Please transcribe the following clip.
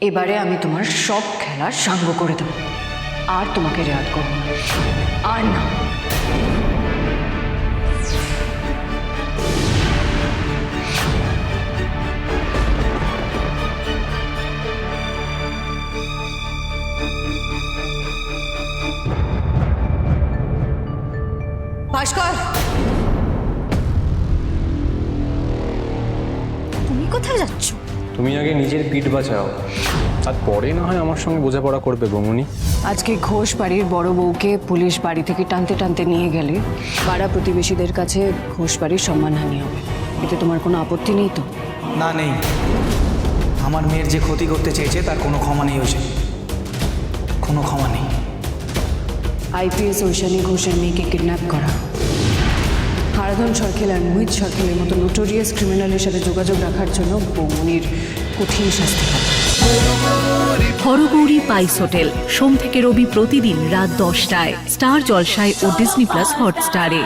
এবারে আমি তোমার সব খেলার সাঙ্গ করে দেবো, আর তোমাকে রেয়াত করবো না, আর না। ভাস্কর, তুমি কোথায় যাচ্ছ? তুমি আগে নিজের পিঠ বাঁচাও, আর পরে না হয় আমার সঙ্গে বোঝাপড়া করবে বৌমনি। আজকে ঘোষ বাড়ির বড় বউকে পুলিশ বাড়ি থেকে টানতে টানতে নিয়ে গেলে পাড়া প্রতিবেশীদের কাছে ঘোষ বাড়ির সম্মানহানি হবে। এতে তোমার কোনো আপত্তি নেই তো? না, নেই। আমার মেয়ের যে ক্ষতি করতে চেয়েছে তার কোনো ক্ষমা নেই, হয়েছে কোনো ক্ষমা নেই। আইপিএস ঐশানী ঘোষের মেয়েকে কিডন্যাপ করা, হারাধন সরকেল আর মোহিত সরকেলের মতো নোটোরিয়াস ক্রিমিনালের সাথে যোগাযোগ রাখার জন্য বৌমনির কঠিন শাস্তি হবে। হরগৌরী পাইস হোটেল, সোম থেকে রবি প্রতিদিন রাত 10টায় স্টার জলসায় ও ডিজনি প্লাস হটস্টারে।